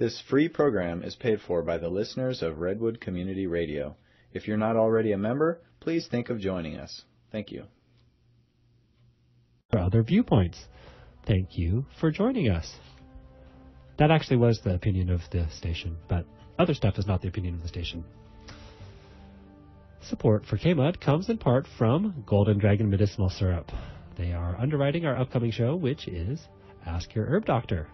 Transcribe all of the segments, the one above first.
This free program is paid for by the listeners of Redwood Community Radio. If you're not already a member, please think of joining us. Thank you. For other viewpoints, thank you for joining us. That actually was the opinion of the station, but other stuff is not the opinion of the station. Support for KMUD comes in part from Golden Dragon Medicinal Syrup. They are underwriting our upcoming show, which is Ask Your Herb Doctor.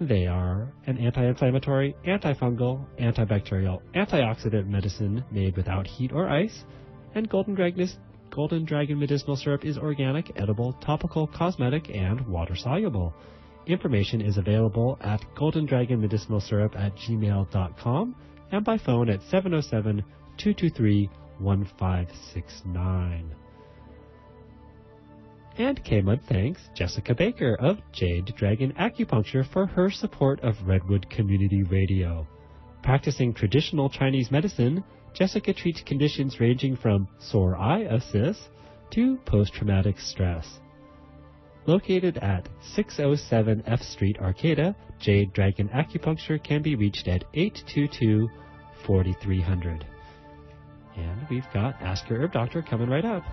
They are an anti-inflammatory, antifungal, antibacterial, antioxidant medicine made without heat or ice, and Golden Dragon Medicinal Syrup is organic, edible, topical, cosmetic, and water-soluble. Information is available at goldendragonmedicinalsyrup@gmail.com and by phone at 707-223-1569. And KMUD thanks Jessica Baker of Jade Dragon Acupuncture for her support of Redwood Community Radio. Practicing traditional Chinese medicine, Jessica treats conditions ranging from sore eye cysts to post-traumatic stress. Located at 607 F Street, Arcata, Jade Dragon Acupuncture can be reached at 822-4300. And we've got Ask Your Herb Doctor coming right up.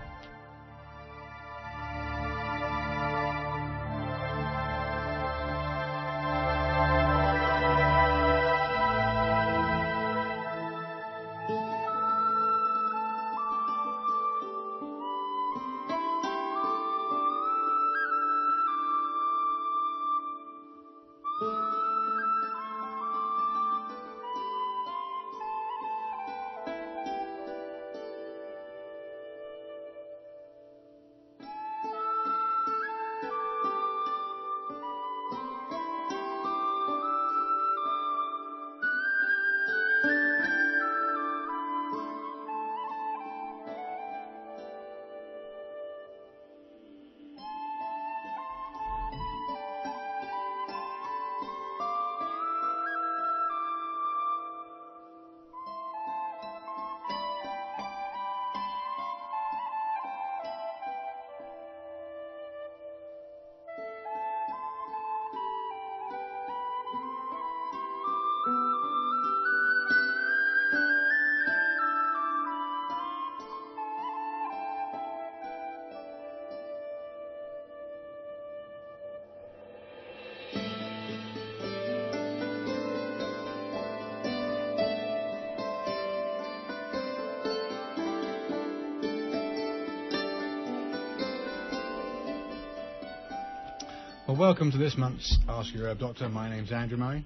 Well, welcome to this month's Ask Your Herb Doctor. My name's Andrew Murray.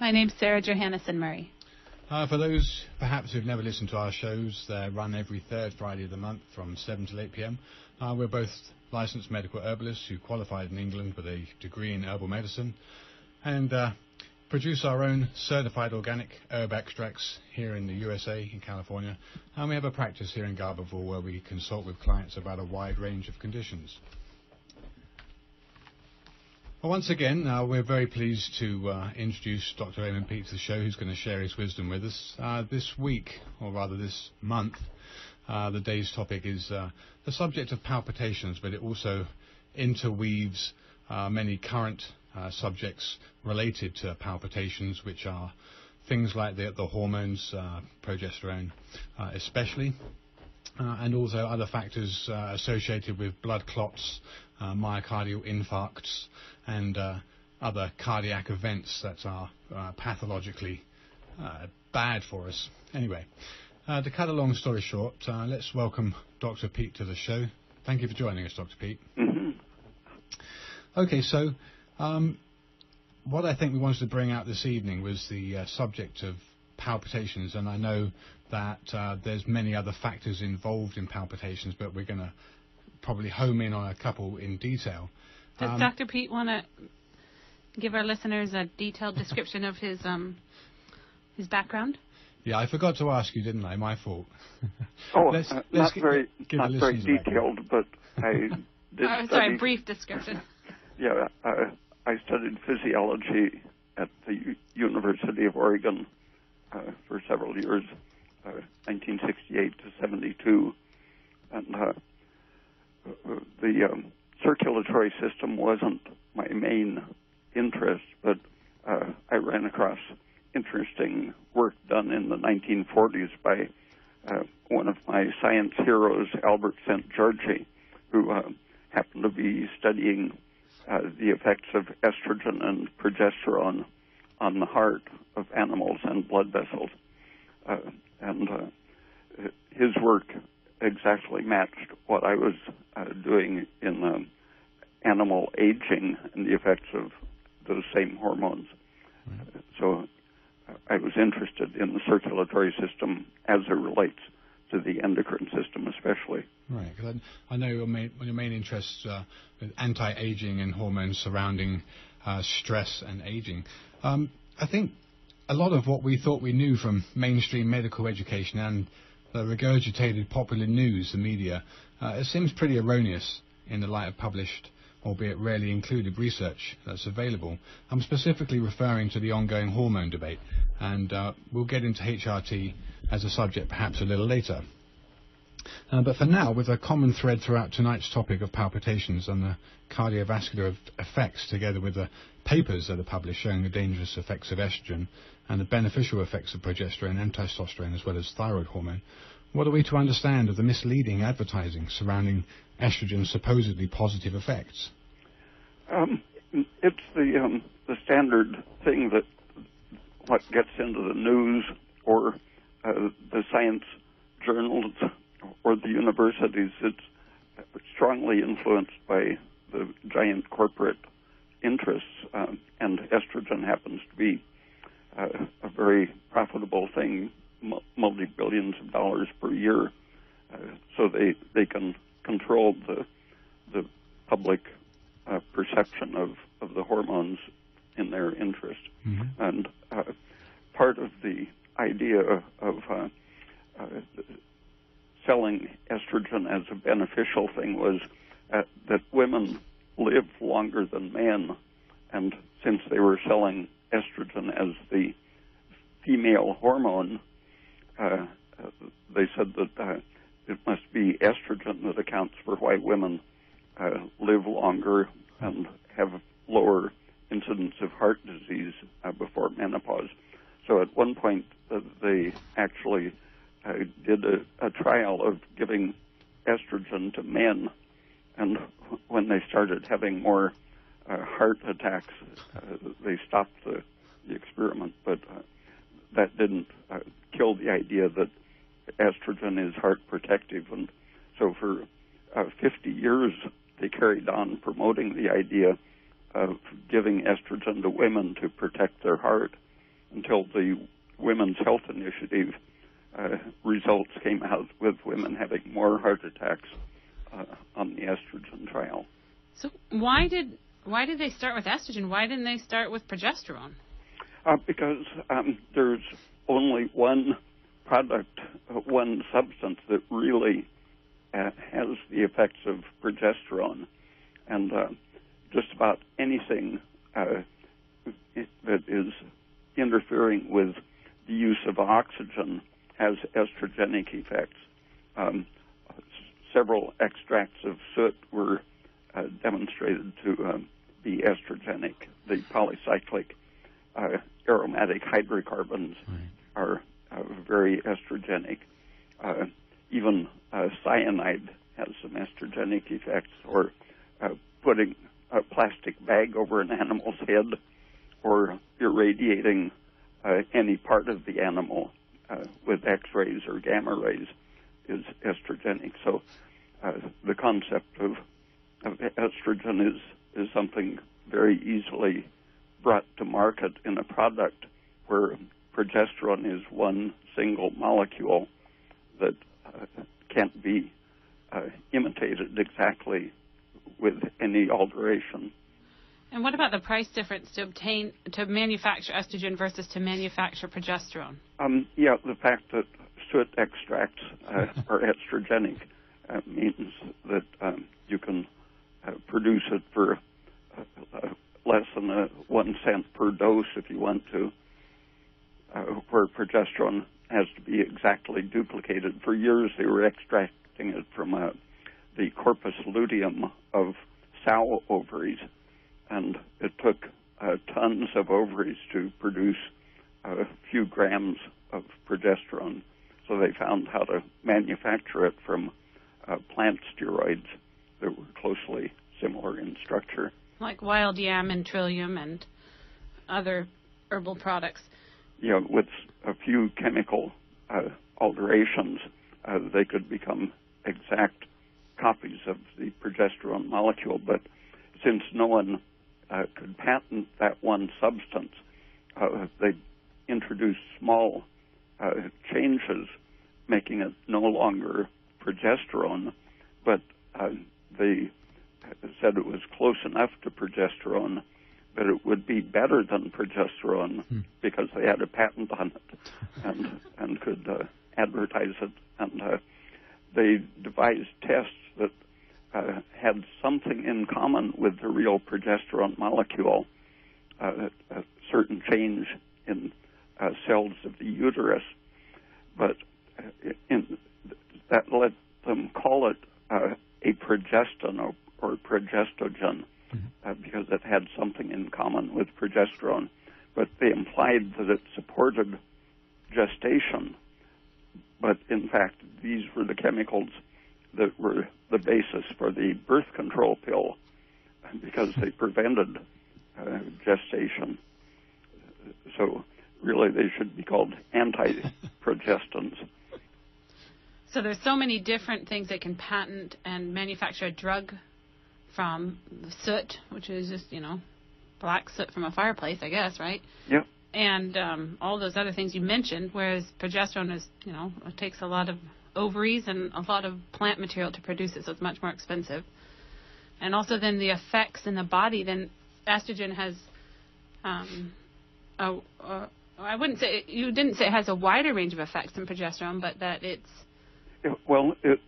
My name's Sarah Johannesson Murray. For those perhaps who've never listened to our shows, they're run every third Friday of the month from 7 till 8 p.m. We're both licensed medical herbalists who qualified in England with a degree in herbal medicine and produce our own certified organic herb extracts here in the USA, in California. And we have a practice here in Garberville where we consult with clients about a wide range of conditions. Well, once again, we're very pleased to introduce Dr. Raymond Peat to the show, who's going to share his wisdom with us. This week, or rather this month, the day's topic is the subject of palpitations, but it also interweaves many current subjects related to palpitations, which are things like the hormones, progesterone especially, and also other factors associated with blood clots, myocardial infarcts, and other cardiac events that are pathologically bad for us. Anyway, to cut a long story short, let's welcome Dr. Peat to the show. Thank you for joining us, Dr. Peat. Mm-hmm. Okay, so what I think we wanted to bring out this evening was the subject of palpitations, and I know that there's many other factors involved in palpitations, but we're going to probably home in on a couple in detail. Does Dr. Peat want to give our listeners a detailed description of his background? Yeah, I forgot to ask you, didn't I? My fault. Not very detailed, but I did sorry, brief description. Yeah, I studied physiology at the University of Oregon for several years, 1968 to 72, and the circulatory system wasn't my main interest, but I ran across interesting work done in the 1940s by one of my science heroes, Albert St. Georgi, who happened to be studying the effects of estrogen and progesterone on the heart of animals and blood vessels. And his work exactly matched what I was doing in animal aging and the effects of those same hormones. So I was interested in the circulatory system as it relates to the endocrine system especially. Right, because I know one of your main interests with anti-aging and hormones surrounding stress and aging. I think a lot of what we thought we knew from mainstream medical education and the regurgitated popular news, the media, it seems pretty erroneous in the light of published, albeit rarely included, research that's available. I'm specifically referring to the ongoing hormone debate, and we'll get into HRT as a subject perhaps a little later. But for now, with a common thread throughout tonight's topic of palpitations and the cardiovascular effects, together with the papers that are published showing the dangerous effects of estrogen and the beneficial effects of progesterone and testosterone, as well as thyroid hormone, what are we to understand of the misleading advertising surrounding estrogen's supposedly positive effects? It's the standard thing that what gets into the news or the science journals or the universities. It's strongly influenced by the giant corporate interests, and estrogen happens to be a very profitable thing, multi-billions of dollars per year. So they can control the public perception of the hormones in their interest. Mm-hmm. And part of the idea of selling estrogen as a beneficial thing was that women live longer than men, and since they were selling estrogen as the female hormone, they said that it must be estrogen that accounts for why women live longer and have lower incidence of heart disease before menopause. So at one point, they actually did a trial of giving estrogen to men, and when they started having more heart attacks, they stopped the experiment. But that didn't kill the idea that estrogen is heart protective, and so for 50 years they carried on promoting the idea of giving estrogen to women to protect their heart until the Women's Health Initiative results came out with women having more heart attacks on the estrogen trial. So why did they start with estrogen? Why didn't they start with progesterone? Because there's only one product, one substance that really has the effects of progesterone, and just about anything that is interfering with the use of oxygen has estrogenic effects. Several extracts of soot were demonstrated to be estrogenic. The polycyclic aromatic hydrocarbons are very estrogenic. Even cyanide has some estrogenic effects, or putting a plastic bag over an animal's head or irradiating any part of the animal with X-rays or gamma rays is estrogenic. So the concept of estrogen is something very easily brought to market in a product where progesterone is one single molecule that can't be imitated exactly with any alteration. And what about the price difference to manufacture estrogen versus to manufacture progesterone? The fact that soot extracts are estrogenic means that you can produce it for less than 1 cent per dose if you want to, where progesterone has to be exactly duplicated. For years they were extracting it from the corpus luteum of sow ovaries, and it took tons of ovaries to produce a few grams of progesterone. So they found how to manufacture it from plant steroids that were closely similar in structure. Like wild yam and trillium and other herbal products. Yeah, with a few chemical alterations, they could become exact copies of the progesterone molecule. But since no one could patent that one substance, they introduced small changes, making it no longer progesterone, but they said it was close enough to progesterone, but it would be better than progesterone because they had a patent on it and could advertise it. And they devised tests that had something in common with the real progesterone molecule, a certain change in cells of the uterus, but that let them call it a progestin or progestogen because it had something in common with progesterone. But they implied that it supported gestation. But in fact, these were the chemicals that were the basis for the birth control pill because they prevented gestation. So really they should be called anti-progestins. So there's so many different things that can patent and manufacture a drug from soot, which is just, black soot from a fireplace, I guess, right? Yep. And all those other things you mentioned, whereas progesterone is, it takes a lot of ovaries and a lot of plant material to produce it, so it's much more expensive. And also then the effects in the body, then estrogen has, I wouldn't say, you didn't say it has a wider range of effects than progesterone, but that it's... Well, it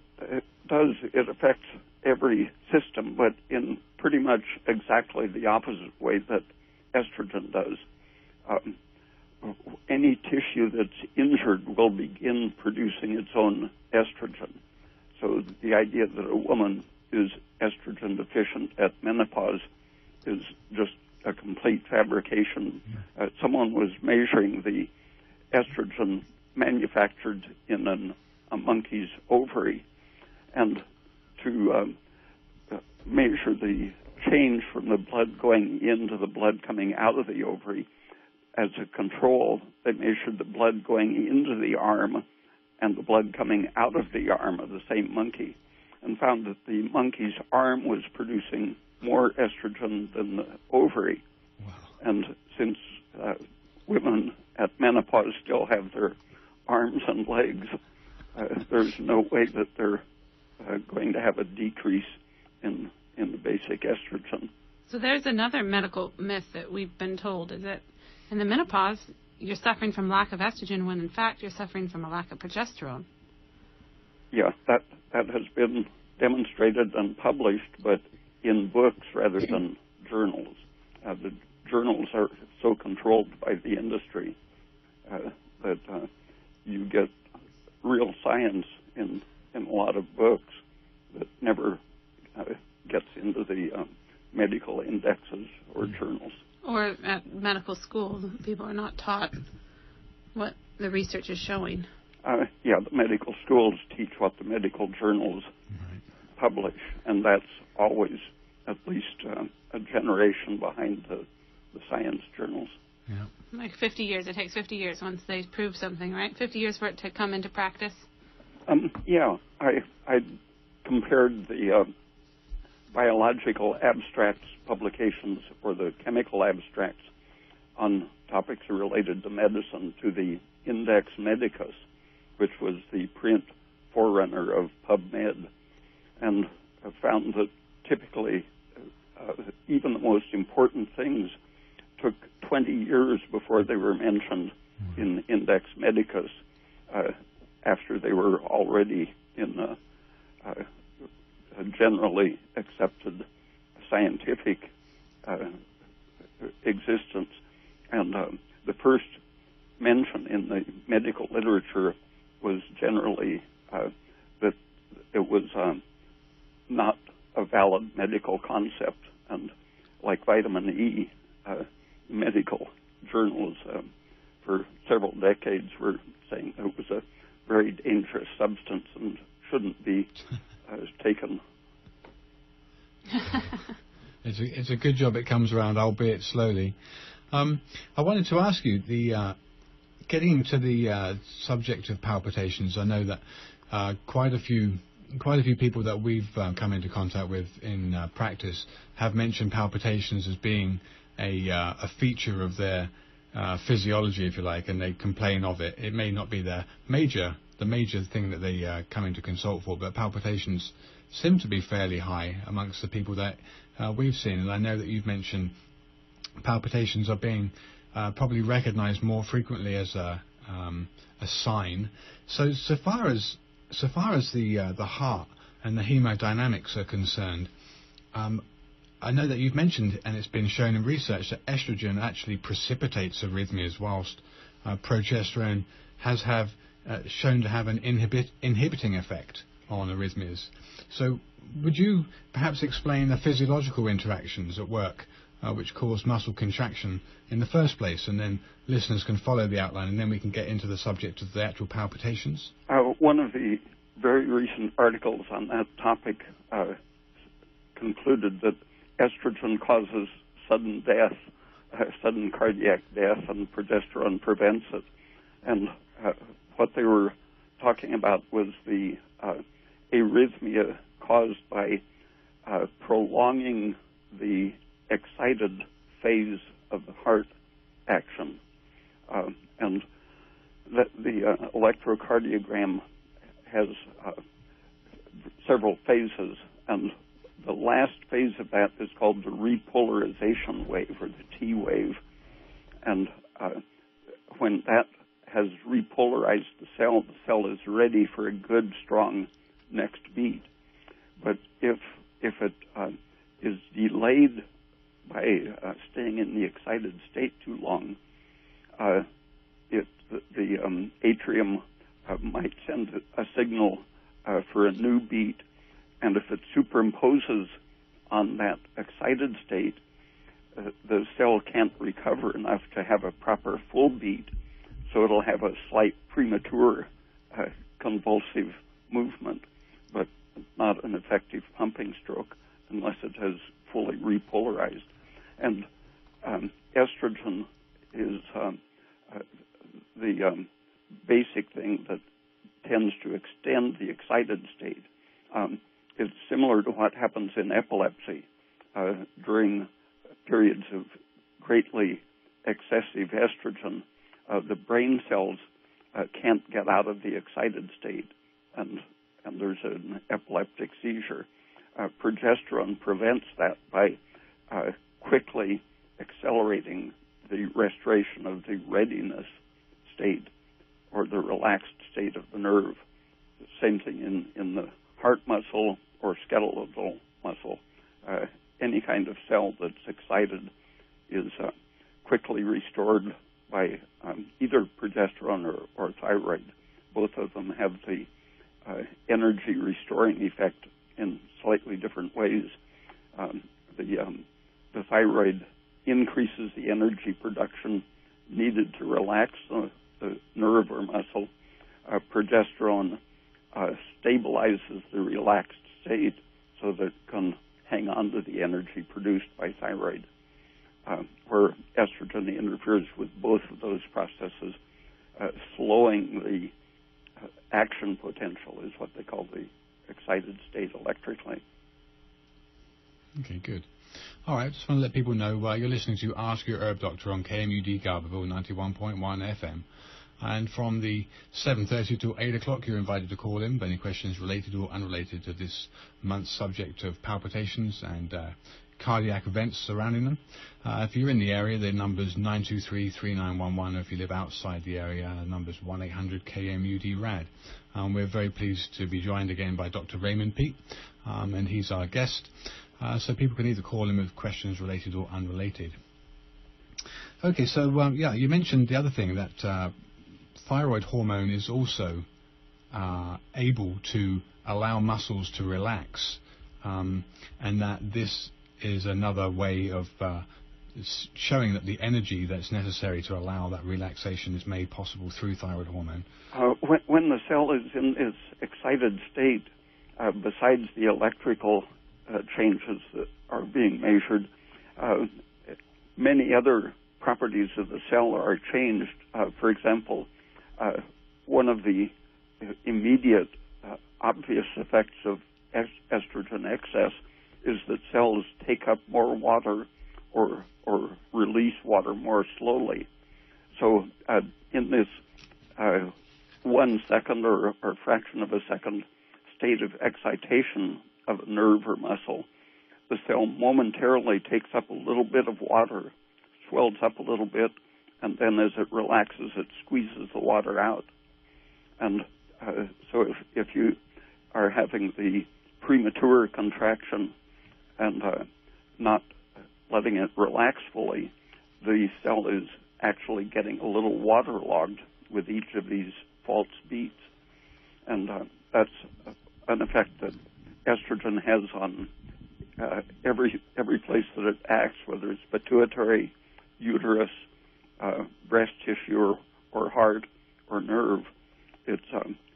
does. It affects every system, but in pretty much exactly the opposite way that estrogen does. Any tissue that's injured will begin producing its own estrogen. So the idea that a woman is estrogen deficient at menopause is just a complete fabrication. Someone was measuring the estrogen manufactured in a monkey's ovary, and to measure the change from the blood going into the blood coming out of the ovary, as a control, they measured the blood going into the arm and the blood coming out of the arm of the same monkey, and found that the monkey's arm was producing more estrogen than the ovary. Wow. And since women at menopause still have their arms and legs, there's no way that they're going to have a decrease in the basic estrogen. So there's another medical myth that we've been told, is that in the menopause, you're suffering from lack of estrogen when, in fact, you're suffering from a lack of progesterone. Yeah, that has been demonstrated and published, but in books rather than journals. The journals are so controlled by the industry that you get real science in a lot of books that never gets into the medical indexes or journals. Or at medical school, people are not taught what the research is showing. Yeah, the medical schools teach what the medical journals publish, and that's always at least a generation behind the science journals. Yeah. Like 50 years. It takes 50 years once they prove something, right? 50 years for it to come into practice? Yeah. I compared the biological abstracts publications or the chemical abstracts on topics related to medicine to the Index Medicus, which was the print forerunner of PubMed, and found that typically even the most important things took 20 years before they were mentioned in Index Medicus after they were already in a generally accepted scientific existence. And the first mention in the medical literature was generally that it was not a valid medical concept. And like vitamin E, medical journals for decades were saying it was a very dangerous substance and shouldn't be taken. It's a good job it comes around, albeit slowly. I wanted to ask you, getting into the subject of palpitations. I know that quite a few people that we've come into contact with in practice have mentioned palpitations as being a feature of their physiology, if you like, and they complain of it. It may not be the major thing that they come in to consult for, but palpitations seem to be fairly high amongst the people that we've seen. And I know that you've mentioned palpitations are being probably recognised more frequently as a sign. So far as the heart and the hemodynamics are concerned, I know that you've mentioned, and it's been shown in research, that estrogen actually precipitates arrhythmias, whilst progesterone has shown to have an inhibiting effect on arrhythmias. So would you perhaps explain the physiological interactions at work which cause muscle contraction in the first place, and then listeners can follow the outline, and then we can get into the subject of the actual palpitations? One of the very recent articles on that topic concluded that estrogen causes sudden death, sudden cardiac death, and progesterone prevents it. And what they were talking about was the arrhythmia caused by prolonging the excited phase of the heart action. And the electrocardiogram has several phases, and the last phase of that is called the repolarization wave, or the T wave. And when that has repolarized the cell is ready for a good, strong next beat. But if it is delayed by staying in the excited state too long, the atrium might send a signal for a new beat, and if it superimposes on that excited state, the cell can't recover enough to have a proper full beat, so it'll have a slight premature convulsive movement, but not an effective pumping stroke unless it has fully repolarized. And estrogen is the basic thing that tends to extend the excited state. It's similar to what happens in epilepsy during periods of greatly excessive estrogen. The brain cells can't get out of the excited state, and there's an epileptic seizure. Progesterone prevents that by quickly accelerating the restoration of the readiness state or the relaxed state of the nerve. Same thing in the heart muscle or skeletal muscle. Any kind of cell that's excited is quickly restored by either progesterone or thyroid. Both of them have the energy restoring effect in slightly different ways. The thyroid increases the energy production needed to relax the nerve or muscle. Progesterone stabilizes the relaxed state so that it can hang on to the energy produced by thyroid, where estrogen interferes with both of those processes, slowing the action potential is what they call the excited state electrically. Okay, good. All right, just want to let people know you're listening to Ask Your Herb Doctor on KMUD Garberville 91.1 FM. And from the 7:30 to 8 o'clock, you're invited to call in with any questions related or unrelated to this month's subject of palpitations and cardiac events surrounding them. If you're in the area, the number's 923-3911. If you live outside the area, the number's 1-800-KMUD-RAD. We're very pleased to be joined again by Dr. Raymond Peat, and he's our guest. So people can either call in with questions related or unrelated. Okay, so you mentioned the other thing, that thyroid hormone is also able to allow muscles to relax, and that this is another way of showing that the energy that's necessary to allow that relaxation is made possible through thyroid hormone. When the cell is in its excited state, besides the electrical changes that are being measured, many other properties of the cell are changed. For example, one of the immediate obvious effects of estrogen excess is that cells take up more water or release water more slowly. So in this 1 second or fraction of a second state of excitation of a nerve or muscle, the cell momentarily takes up a little bit of water, swells up a little bit, and then as it relaxes, it squeezes the water out. And so if you are having the premature contraction and not letting it relax fully, the cell is actually getting a little waterlogged with each of these false beats. And that's an effect that estrogen has on every place that it acts, whether it's pituitary, uterus, breast tissue, or heart, or nerve. It's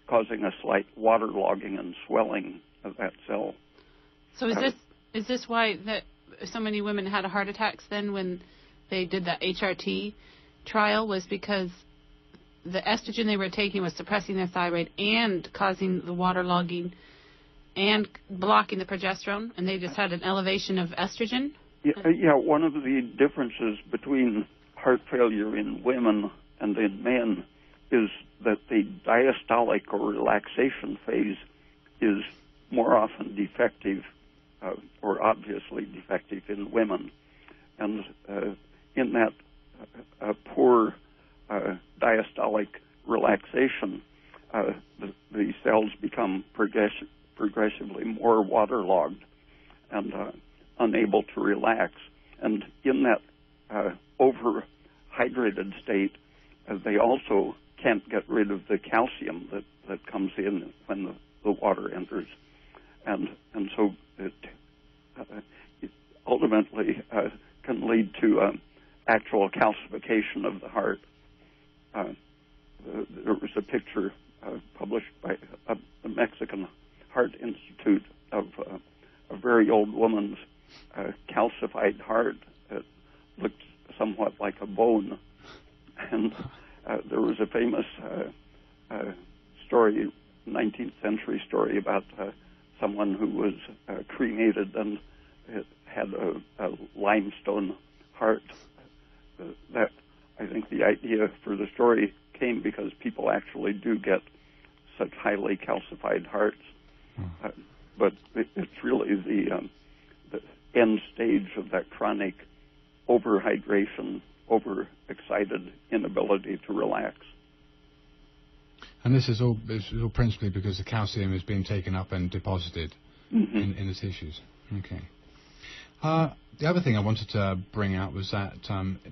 causing a slight waterlogging and swelling of that cell. So is this why that so many women had heart attacks then when they did that HRT trial, was because the estrogen they were taking was suppressing their thyroid and causing the waterlogging and blocking the progesterone, and they just had an elevation of estrogen? Yeah, one of the differences between heart failure in women and in men is that the diastolic or relaxation phase is more often defective or obviously defective in women. And in that poor diastolic relaxation, the cells become progressively more waterlogged and unable to relax. And in that overhydrated state, they also can't get rid of the calcium that comes in when the water enters. And so it ultimately can lead to actual calcification of the heart. There was a picture published by the Mexican Heart Institute of a very old woman's calcified heart. It looked somewhat like a bone. And there was a famous story, 19th century story, about someone who was cremated and it had a limestone heart. That, I think, the idea for the story came because people actually do get such highly calcified hearts. But it's really the end stage of that chronic overhydration, overexcited inability to relax. And this is all principally because the calcium is being taken up and deposited in the tissues. Okay. The other thing I wanted to bring out was that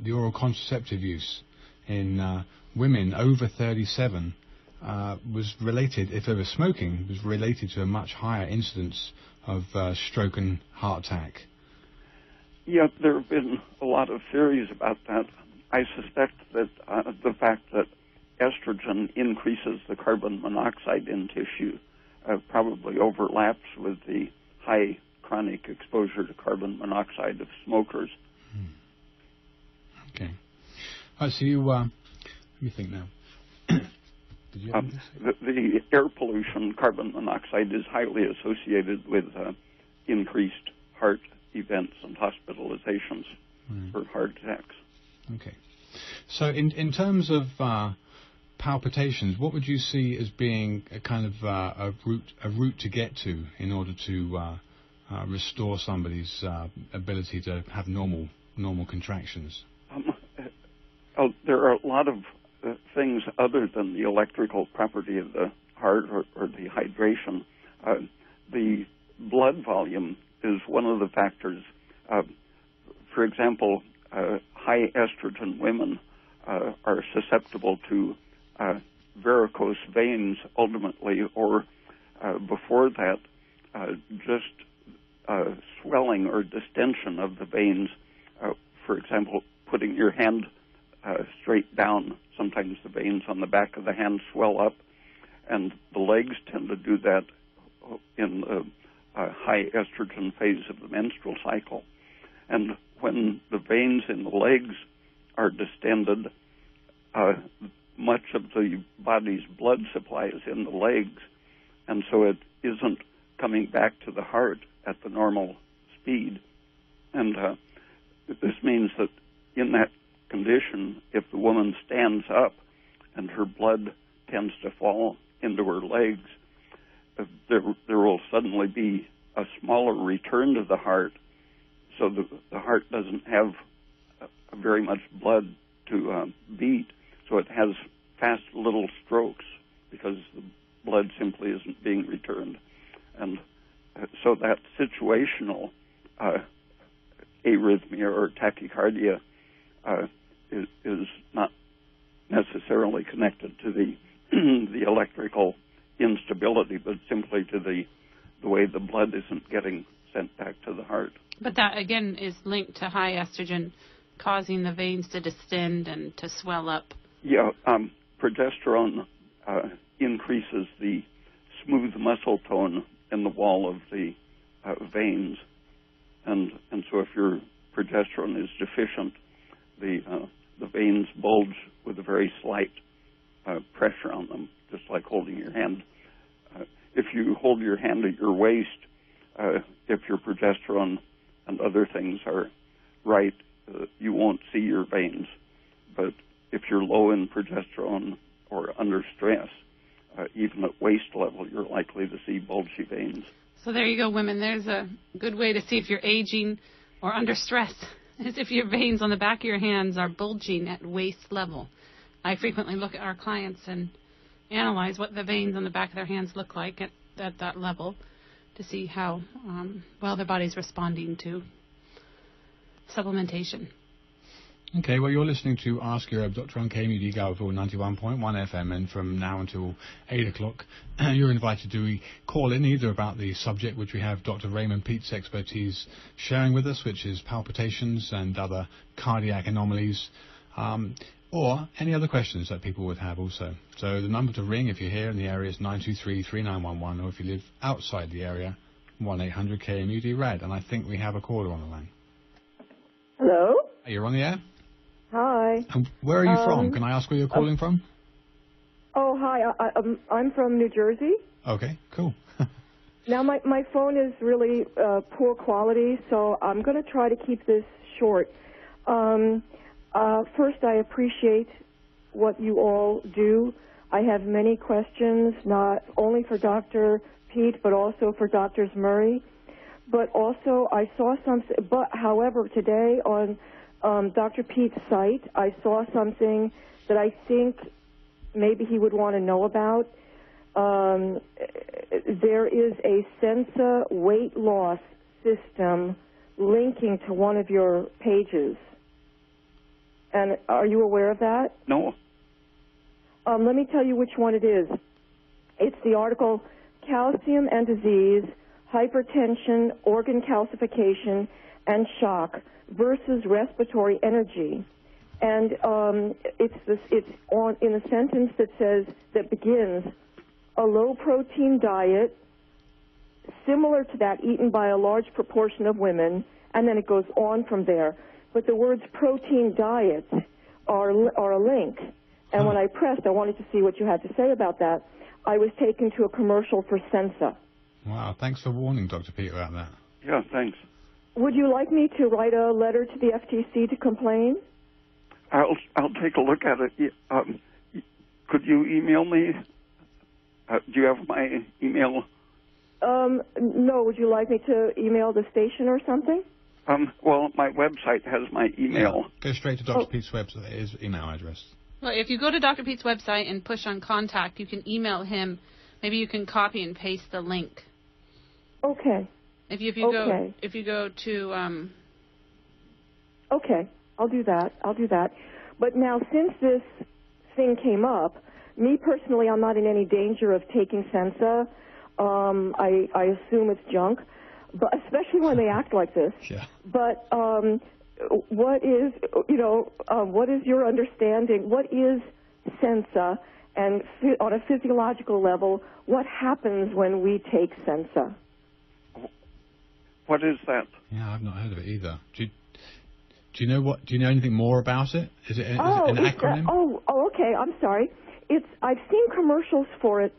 the oral contraceptive use in women over 37 was related, if they were smoking, was related to a much higher incidence of stroke and heart attack. Yeah, there have been a lot of theories about that. I suspect that the fact that estrogen increases the carbon monoxide in tissue probably overlaps with the high chronic exposure to carbon monoxide of smokers. Okay. So you, let me think now. Did you the air pollution, carbon monoxide, is highly associated with increased heart events and hospitalizations for heart attacks. Okay. So in terms of palpitations, what would you see as being a kind of a route to get to in order to restore somebody's ability to have normal contractions? There are a lot of things other than the electrical property of the heart or the hydration. The blood volume is one of the factors. For example, high estrogen women are susceptible to varicose veins ultimately, or before that, just swelling or distension of the veins for example, putting your hand straight down, sometimes the veins on the back of the hand swell up, and the legs tend to do that in the high estrogen phase of the menstrual cycle. And when the veins in the legs are distended, much of the body's blood supply is in the legs, and so it isn't coming back to the heart at the normal speed. And this means that in that condition, if the woman stands up and her blood tends to fall into her legs, there will suddenly be a smaller return to the heart, so the heart doesn't have very much blood to beat, so it has fast little strokes because the blood simply isn't being returned. And so that situational arrhythmia or tachycardia is not necessarily connected to the electrical instability, but simply to the way the blood isn't getting sent back to the heart. But that, again, is linked to high estrogen causing the veins to distend and to swell up. Yeah, progesterone increases the smooth muscle tone in the wall of the veins, and so if your progesterone is deficient, the veins bulge with a very slight pressure on them, just like holding your hand. If you hold your hand at your waist, if your progesterone and other things are right, you won't see your veins. But if you're low in progesterone or under stress, even at waist level, you're likely to see bulgy veins. So there you go, women. There's a good way to see if you're aging or under stress, is if your veins on the back of your hands are bulging at waist level. I frequently look at our clients and analyze what the veins on the back of their hands look like at that level to see how well their body's responding to supplementation. Okay, well, you're listening to Ask Your Herb, Dr. on KMUD Galville 91.1 FM, and from now until 8 o'clock, you're invited to call in either about the subject which we have Dr. Raymond Peat's expertise sharing with us, which is palpitations and other cardiac anomalies, or any other questions that people would have also. So the number to ring if you're here in the area is 923-3911, or if you live outside the area, 1-800-KMUD-RAD. And I think we have a caller on the line. Hello? You're on the air? Hi. And where are you from? Can I ask where you're calling from? Oh, hi. I'm from New Jersey. Okay, cool. Now, my phone is really poor quality, so I'm going to try to keep this short. First, I appreciate what you all do. I have many questions, not only for Dr. Peat, but also for Drs. Murray. But also, I saw something, however, today on Dr. Peat's site, I saw something that I think maybe he would want to know about. There is a Sensa weight loss system linking to one of your pages. And are you aware of that? No. Let me tell you which one it is. It's the article, Calcium and Disease, Hypertension, Organ Calcification, and Shock versus Respiratory Energy. And it's in a sentence that begins, a low-protein diet similar to that eaten by a large proportion of women, and then it goes on from there. But the words protein diet are a link. And when I pressed, I wanted to see what you had to say about that. I was taken to a commercial for Sensa. Wow, thanks for warning Dr. Peat about that. Yeah, thanks. Would you like me to write a letter to the FTC to complain? I'll take a look at it. Could you email me? Do you have my email? No. Would you like me to email the station or something? Well, my website has my email. Yeah. Go straight to Dr. Peat's website, his email address. Well, if you go to Dr. Peat's website and push on contact, you can email him. Maybe you can copy and paste the link. Okay. If you go to Okay, I'll do that. But now, since this thing came up, me personally, I'm not in any danger of taking Sensa. I assume it's junk, but especially when they act like this. Yeah. But what is your understanding? What is Sensa? And on a physiological level, what happens when we take Sensa? What is that? Yeah, I've not heard of it either. Do you know anything more about it? Is it an acronym? Okay. I'm sorry. I've seen commercials for it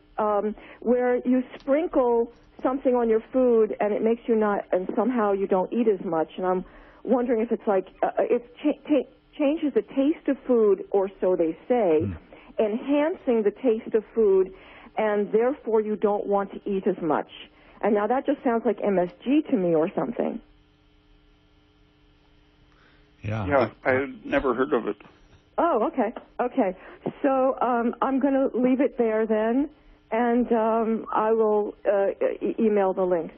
where you sprinkle something on your food and it makes you not, and somehow you don't eat as much. And I'm wondering if it's like changes the taste of food, or so they say, enhancing the taste of food, and therefore you don't want to eat as much. And now that just sounds like MSG to me or something. Yeah, I've never heard of it. Oh, okay. So I'm going to leave it there then, and I will email the link.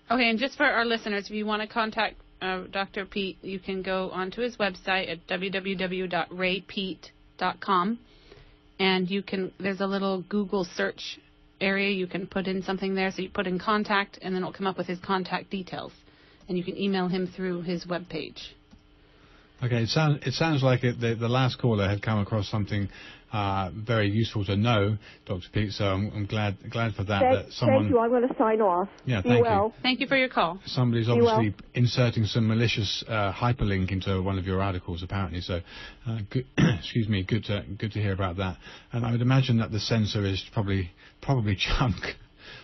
Okay, and just for our listeners, if you want to contact Dr. Peat, you can go onto his website at www.raypeat.com, and there's a little Google search area. You can put in something there, so you put in contact, and then it'll come up with his contact details, and you can email him through his webpage. Okay, it sounds like the last caller had come across something very useful to know, Dr. Peat. So I'm glad for that. Thank you. I'm going to sign off. Yeah, thank you. Thank you for your call. Somebody's obviously inserting some malicious hyperlink into one of your articles, apparently. So, good, excuse me. Good to hear about that. And I would imagine that the sensor is probably junk.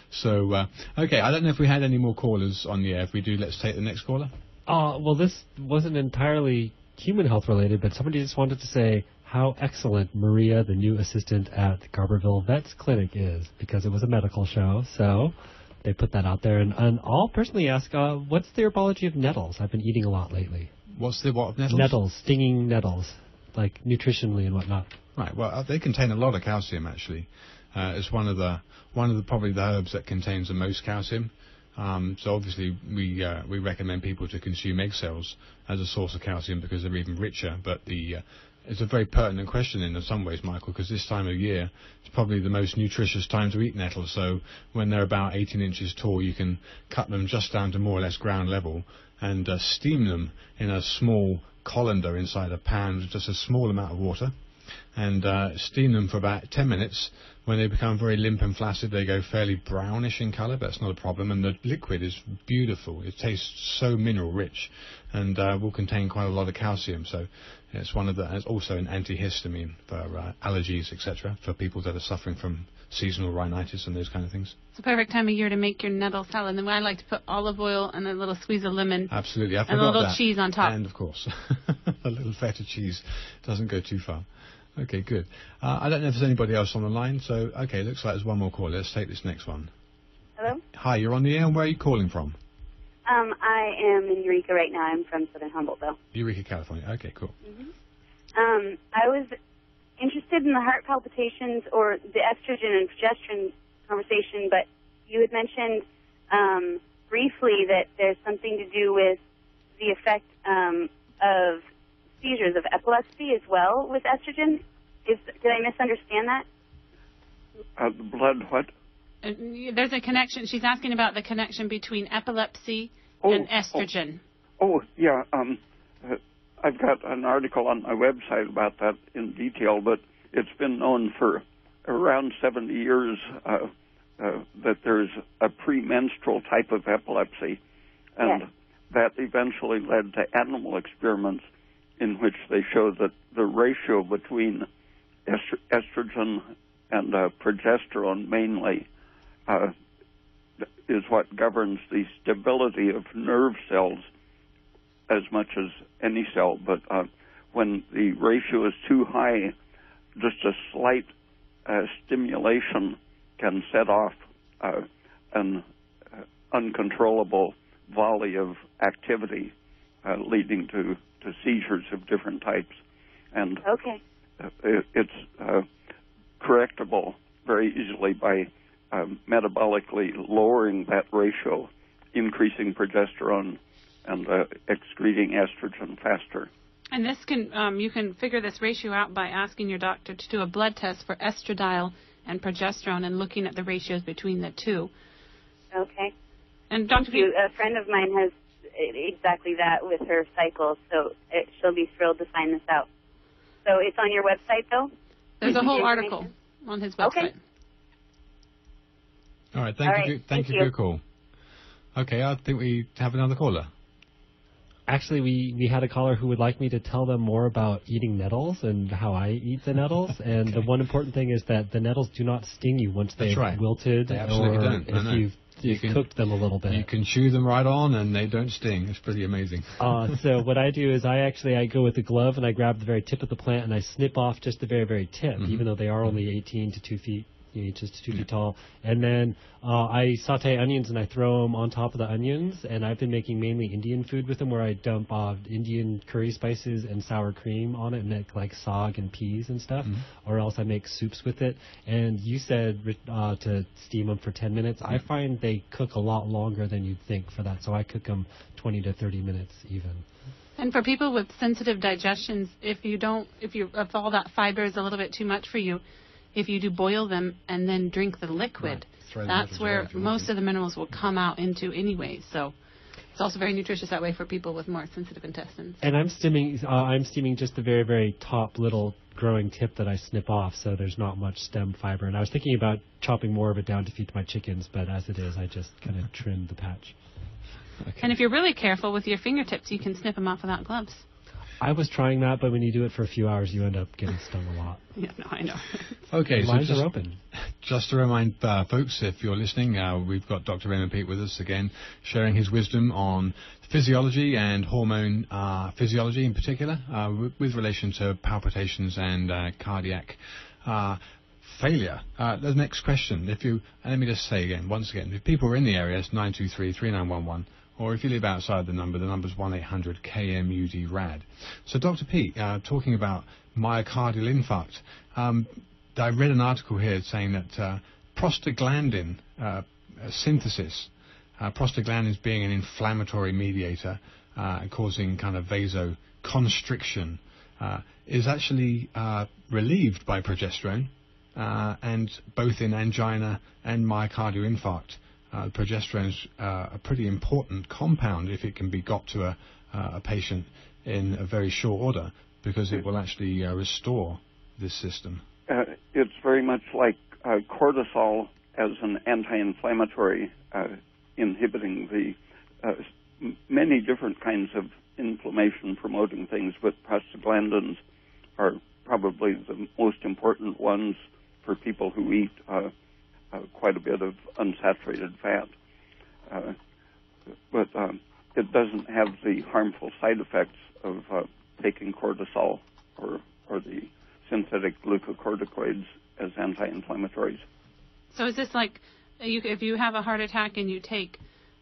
So, okay. I don't know if we had any more callers on the air. If we do, let's take the next caller. Well, this wasn't entirely human health related, but somebody just wanted to say how excellent Maria, the new assistant at the Garberville Vets Clinic, is, because it was a medical show, so they put that out there. And I'll personally ask, what's the herbology of nettles? I've been eating a lot lately. What's the what of nettles? Nettles, stinging nettles, like nutritionally and whatnot. Right. Well, they contain a lot of calcium, actually. It's one of the probably the herbs that contains the most calcium. So obviously we recommend people to consume egg cells as a source of calcium because they're even richer. But it's a very pertinent question in some ways, Michael, because this time of year it's probably the most nutritious time to eat nettles. So when they're about 18 inches tall, you can cut them just down to more or less ground level and steam them in a small colander inside a pan with just a small amount of water, and steam them for about 10 minutes. When they become very limp and flaccid, they go fairly brownish in colour, but that's not a problem. And the liquid is beautiful. It tastes so mineral rich and will contain quite a lot of calcium. So it's it's also an antihistamine for allergies, etc., for people that are suffering from seasonal rhinitis and those kind of things. It's the perfect time of year to make your nettle salad. And then I like to put olive oil and a little squeeze of lemon. Absolutely. I forgot and a little that. cheese on top. And, of course, a little feta cheese doesn't go too far. Okay, good. I don't know if there's anybody else on the line, so, okay, looks like there's one more call. Let's take this next one. Hello? Hi, you're on the air, and where are you calling from? I am in Eureka right now. I'm from Southern Humboldtville. Eureka, California. Okay, cool. Mm-hmm. I was interested in the heart palpitations or the estrogen and progesterone conversation, but you had mentioned briefly that there's something to do with the effect of seizures of epilepsy as well with estrogen. Did I misunderstand that? The blood what? There's a connection. She's asking about the connection between epilepsy and estrogen. Yeah. I've got an article on my website about that in detail, but it's been known for around 70 years that there's a premenstrual type of epilepsy, and that eventually led to animal experiments in which they showed that the ratio between estrogen and progesterone mainly is what governs the stability of nerve cells as much as any cell. But when the ratio is too high, just a slight stimulation can set off an uncontrollable volley of activity leading to seizures of different types. And it's correctable very easily by metabolically lowering that ratio, increasing progesterone and excreting estrogen faster. And this can you can figure this ratio out by asking your doctor to do a blood test for estradiol and progesterone and looking at the ratios between the two. Okay. And Dr. A friend of mine exactly that with her cycle, so she'll be thrilled to find this out. So it's on your website, though? There's a whole article on his website. Okay. All right, thank you for your call. Okay, I think we have another caller. Actually, we had a caller who would like me to tell them more about eating nettles and how I eat the nettles. And the one important thing is that the nettles do not sting you once they've wilted. They absolutely don't. If you've cooked them a little bit. You can chew them right on and they don't sting. It's pretty amazing. So what I do is I go with the glove and I grab the very tip of the plant and I snip off just the very, very tip, even though they are only 18 to 2 feet. Just 2 feet tall. And then I saute onions and I throw them on top of the onions. And I've been making mainly Indian food with them, where I dump Indian curry spices and sour cream on it and make like saag and peas and stuff. Or else I make soups with it. And you said to steam them for 10 minutes. I find they cook a lot longer than you'd think for that. So I cook them 20 to 30 minutes even. And for people with sensitive digestions, if all that fiber is a little bit too much for you, if you do boil them and then drink the liquid, that's where most of the minerals will come out into anyway. So it's also very nutritious that way for people with more sensitive intestines. And I'm steaming just the very, very top little growing tip that I snip off, so there's not much stem fiber. And I was thinking about chopping more of it down to feed my chickens, but as it is, I just kind of trimmed the patch. Okay. And if you're really careful with your fingertips, you can snip them off without gloves. I was trying that, but when you do it for a few hours, you end up getting stung a lot. Yeah, no, I know. Okay, so lines are open. Just to remind folks, if you're listening, we've got Dr. Raymond Peat with us again, sharing his wisdom on physiology and hormone physiology in particular, with relation to palpitations and cardiac failure. The next question, let me just say once again, if people are in the area, it's 923-3911. Or if you live outside the number's 1-800-KMUD-RAD. So Dr. Peat, talking about myocardial infarct, I read an article here saying that prostaglandin synthesis, prostaglandins being an inflammatory mediator causing kind of vasoconstriction, is actually relieved by progesterone, and both in angina and myocardial infarct. Progesterone is a pretty important compound if it can be got to a patient in a very short order, because it will actually restore this system. It's very much like cortisol as an anti-inflammatory, inhibiting the many different kinds of inflammation-promoting things, but prostaglandins are probably the most important ones for people who eat quite a bit of unsaturated fat. But it doesn't have the harmful side effects of taking cortisol or the synthetic glucocorticoids as anti-inflammatories. So is this like if you have a heart attack and you take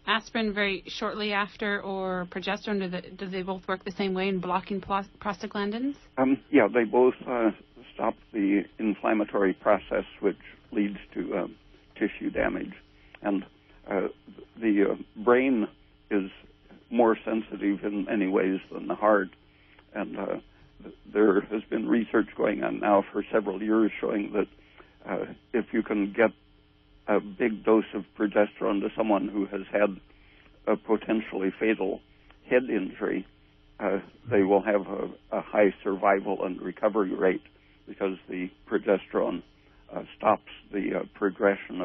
aspirin very shortly after, or progesterone, do they both work the same way in blocking prostaglandins? Yeah, they both stop the inflammatory process, which leads to tissue damage. And the brain is more sensitive in many ways than the heart. And there has been research going on now for several years showing that if you can get a big dose of progesterone to someone who has had a potentially fatal head injury, they will have a high survival and recovery rate, because the progesterone stops the progression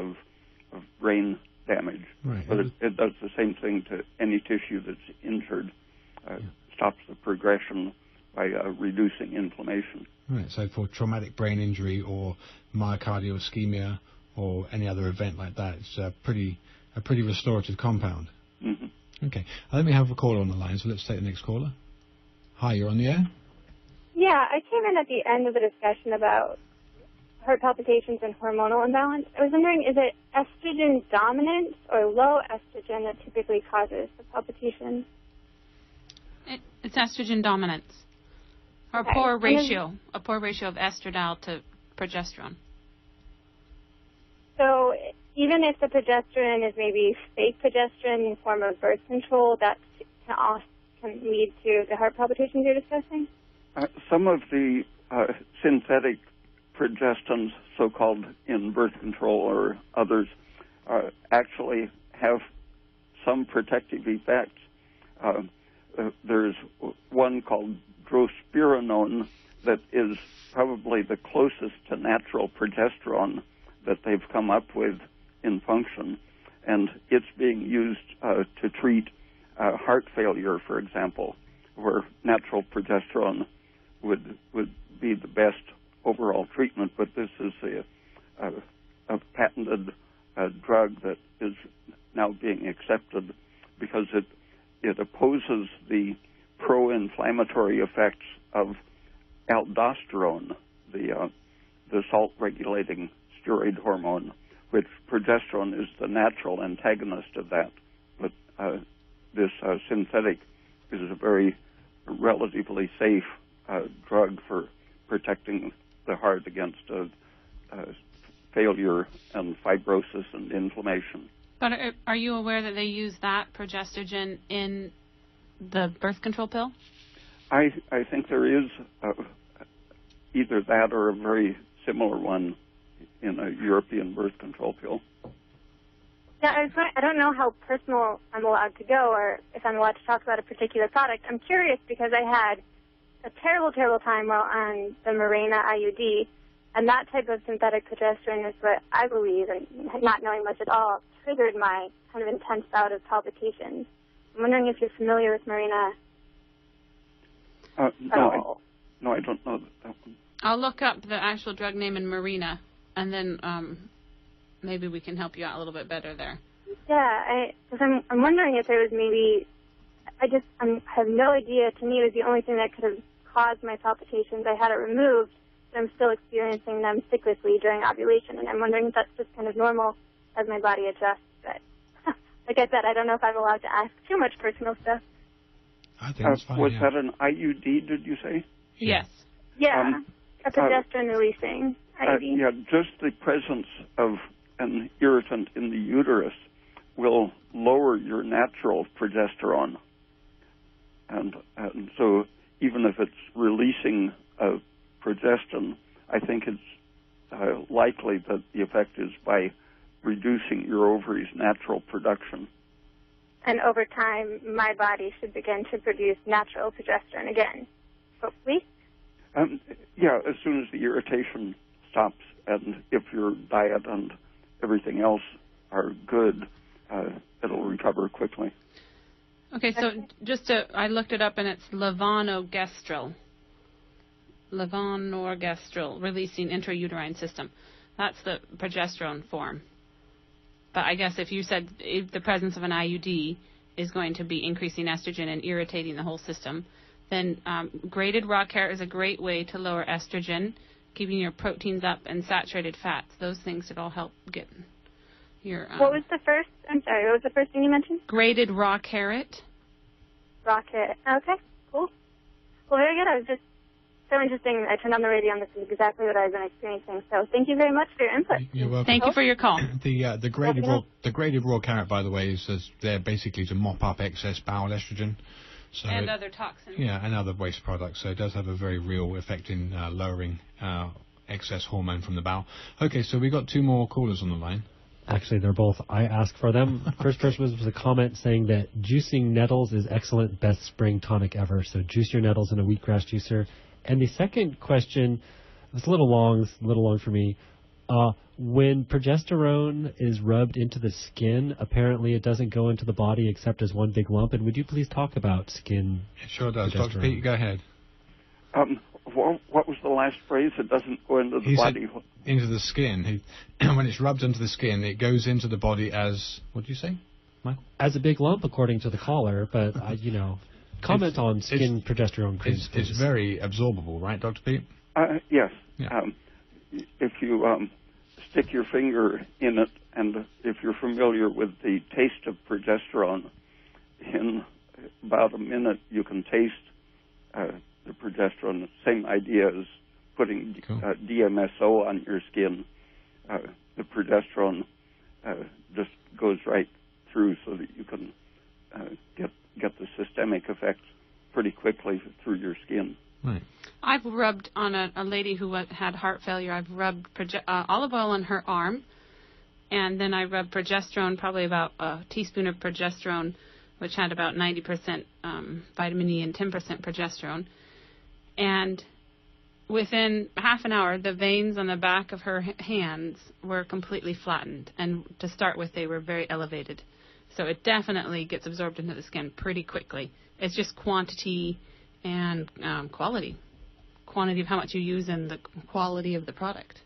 of brain damage. Right. But it does the same thing to any tissue that's injured, stops the progression by reducing inflammation. Right, so for traumatic brain injury or myocardial ischemia or any other event like that, it's a pretty restorative compound. Mm-hmm. Okay, let me have a caller on the line, so let's take the next caller. Hi, you're on the air? Yeah, I came in at the end of the discussion about heart palpitations and hormonal imbalance. I was wondering, is it estrogen dominance or low estrogen that typically causes the palpitations? It's estrogen dominance. Or Okay. a poor ratio of estradiol to progesterone. So even if the progesterone is maybe fake progesterone in the form of birth control, that can lead to the heart palpitations you're discussing? Some of the synthetic progestins, so-called in birth control or others, actually have some protective effects. There's one called drospirenone that is probably the closest to natural progesterone that they've come up with in function, and it's being used to treat heart failure, for example, where natural progesterone would be the best overall treatment, but this is a patented drug that is now being accepted because it opposes the pro-inflammatory effects of aldosterone, the salt-regulating steroid hormone, which progesterone is the natural antagonist of that. But this synthetic is a very relatively safe drug for protecting the heart against failure and fibrosis and inflammation. But are you aware that they use that progesterone in the birth control pill? I think there is either that or a very similar one in a European birth control pill. Yeah, I don't know how personal I'm allowed to go or if I'm allowed to talk about a particular product. I'm curious because I had a terrible, terrible time while on the Mirena IUD, and that type of synthetic progesterone is what I believe, and not knowing much at all, triggered my kind of intense bout of palpitations. I'm wondering if you're familiar with Mirena. No, I don't know that one. I'll look up the actual drug name in Mirena, and then maybe we can help you out a little bit better there. Yeah, because I'm wondering if there was maybe, I have no idea. To me, it was the only thing that could have caused my palpitations. I had it removed, but I'm still experiencing them cyclically during ovulation, and I'm wondering if that's just kind of normal as my body adjusts. But like I said, I don't know if I'm allowed to ask too much personal stuff. I think that's fine. Was that an IUD, did you say? Yes. Yeah, a progesterone-releasing IUD. Yeah, just the presence of an irritant in the uterus will lower your natural progesterone. And so even if it's releasing progestin, I think it's likely that the effect is by reducing your ovaries' natural production. And over time, my body should begin to produce natural progesterone again, hopefully. Yeah, as soon as the irritation stops, and if your diet and everything else are good, it'll recover quickly. Okay, so I looked it up, and it's levonorgestrel, releasing intrauterine system. That's the progesterone form. But I guess if you said if the presence of an IUD is going to be increasing estrogen and irritating the whole system, then grated raw carrot is a great way to lower estrogen, keeping your proteins up, and saturated fats. Those things that all help get your... what was the first thing you mentioned? Grated raw carrot. Raw carrot. Okay, cool. Well, very good. I was just so interesting. I turned on the radio, and this is exactly what I've been experiencing. So thank you very much for your input. You're welcome. Thank you for your call. The grated raw carrot, by the way, is there basically to mop up excess bowel estrogen. So and other toxins. Yeah, and other waste products. So it does have a very real effect in lowering excess hormone from the bowel. Okay, so we got two more callers on the line. Actually, they're both. I asked for them. First person was a comment saying that juicing nettles is excellent, best spring tonic ever. So juice your nettles in a wheatgrass juicer. And the second question was a little long for me. When progesterone is rubbed into the skin, apparently it doesn't go into the body except as one big lump. And would you please talk about skin? It sure does. Dr. Peat, go ahead. What was the last phrase? It doesn't go into the body. Into the skin. When it's rubbed into the skin, it goes into the body as, what did you say, Michael? As a big lump, according to the caller, but, comment on skin progesterone creams, please. It's very absorbable, right, Dr. Peat? Yes. Yeah. If you stick your finger in it, and if you're familiar with the taste of progesterone, in about a minute you can taste the progesterone. Same idea as putting DMSO on your skin. The progesterone just goes right through so that you can get the systemic effects pretty quickly through your skin. Right. I've rubbed on a lady who had heart failure. I've rubbed olive oil on her arm, and then I rubbed progesterone, probably about a teaspoon of progesterone which had about 90% vitamin E and 10% progesterone. And within half an hour, the veins on the back of her hands were completely flattened. And to start with, they were very elevated. So it definitely gets absorbed into the skin pretty quickly. It's just quantity and quality. Quantity of how much you use and the quality of the product.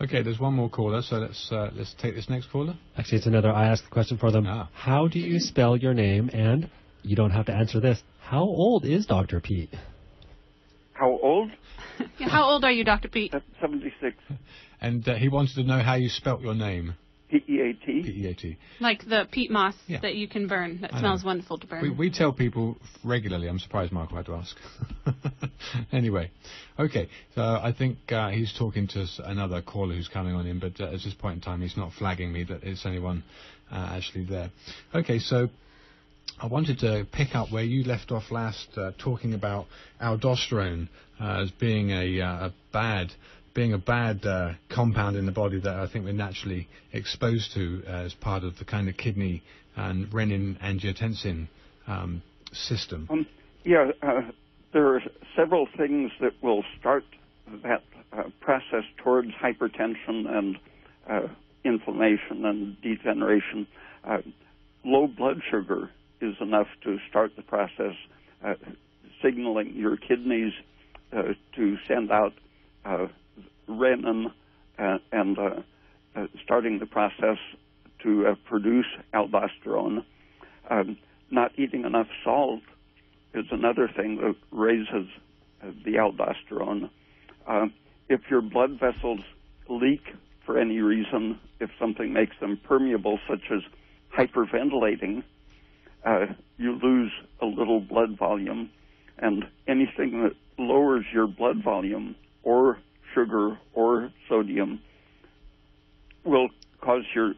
Okay, there's one more caller, so let's take this next caller. Actually, it's another I ask the question for them. How do you spell your name? And you don't have to answer this. How old is Dr. Peat? How old? How old are you, Dr. Peat? 76. And he wanted to know how you spelt your name. P-E-A-T. P-E-A-T. Like the peat moss that you can burn. That smells wonderful to burn. We tell people regularly. I'm surprised Michael had to ask. Anyway, okay. So I think he's talking to another caller who's coming on in, but at this point in time he's not flagging me that it's anyone actually there. Okay, so I wanted to pick up where you left off last, talking about aldosterone as being a bad compound in the body that I think we're naturally exposed to as part of the kind of kidney and renin-angiotensin system. There are several things that will start that process towards hypertension and inflammation and degeneration. Low blood sugar is enough to start the process, signaling your kidneys to send out renin and starting the process to produce aldosterone. Not eating enough salt is another thing that raises the aldosterone. If your blood vessels leak for any reason, if something makes them permeable, such as hyperventilating, you lose a little blood volume, and anything that lowers your blood volume or sugar or sodium will cause your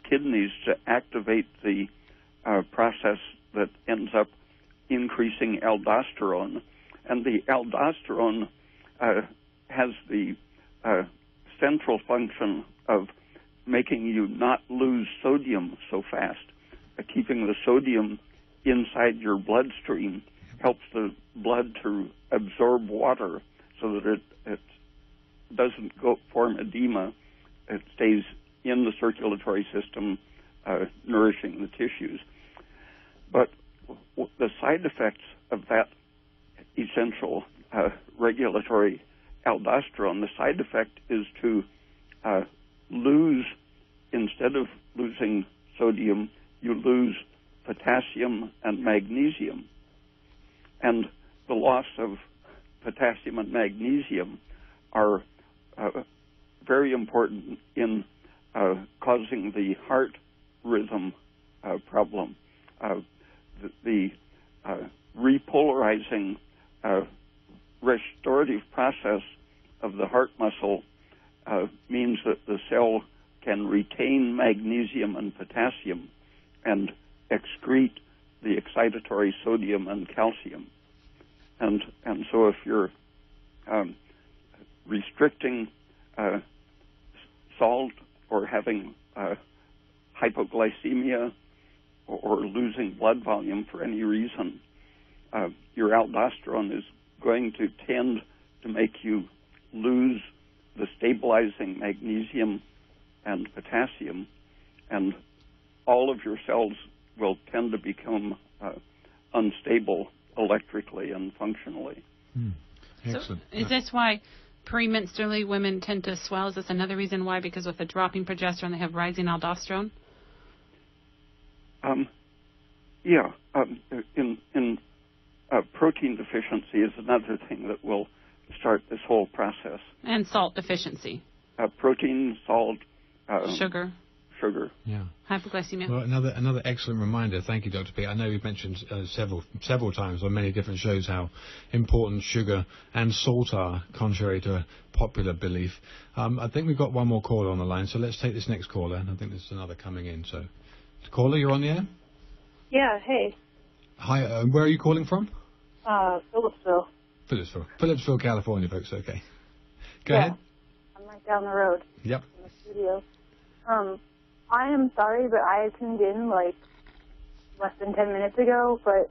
kidneys to activate the process that ends up increasing aldosterone. And the aldosterone has the central function of making you not lose sodium so fast. Keeping the sodium inside your bloodstream helps the blood to absorb water so that it doesn't form edema. It stays in the circulatory system, nourishing the tissues. But the side effects of that essential regulatory aldosterone, the side effect is to lose, instead of losing sodium, you lose potassium and magnesium. And the loss of potassium and magnesium are very important in causing the heart rhythm problem. The repolarizing restorative process of the heart muscle means that the cell can retain magnesium and potassium and excrete the excitatory sodium and calcium. And so if you're restricting salt or having hypoglycemia or losing blood volume for any reason, your aldosterone is going to tend to make you lose the stabilizing magnesium and potassium, and all of your cells will tend to become unstable electrically and functionally. Excellent. So is this why premenstrually women tend to swell? Is this another reason why? Because with the dropping progesterone, they have rising aldosterone? Protein deficiency is another thing that will start this whole process. And salt deficiency. Protein, salt, sugar. Yeah. Hypoglycemia. Well, another excellent reminder. Thank you, Dr. P. I know you've mentioned several times on many different shows how important sugar and salt are, contrary to popular belief. I think we've got one more caller on the line, so let's take this next caller. And I think there's another coming in. So, caller, you're on the air? Yeah, hey. Hi, where are you calling from? Phillipsville. Phillipsville, California, folks. Okay. Go ahead. I'm right down the road. Yep. In the studio. I am sorry, but I tuned in like less than 10 minutes ago, but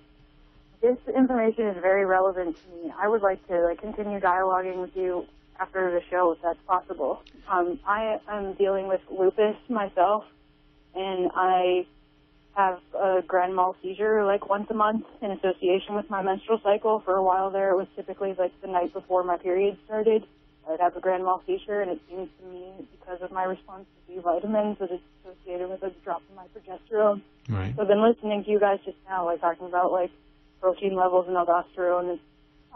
this information is very relevant to me. I would like to continue dialoguing with you after the show, if that's possible. I am dealing with lupus myself, and I have a grand mal seizure once a month in association with my menstrual cycle. For a while there, it was typically the night before my period started. I'd have a grand mal seizure, and it seems to me, because of my response to B vitamins, that it's associated with a drop in my progesterone. Right. So I've been listening to you guys just now, talking about protein levels and aldosterone. And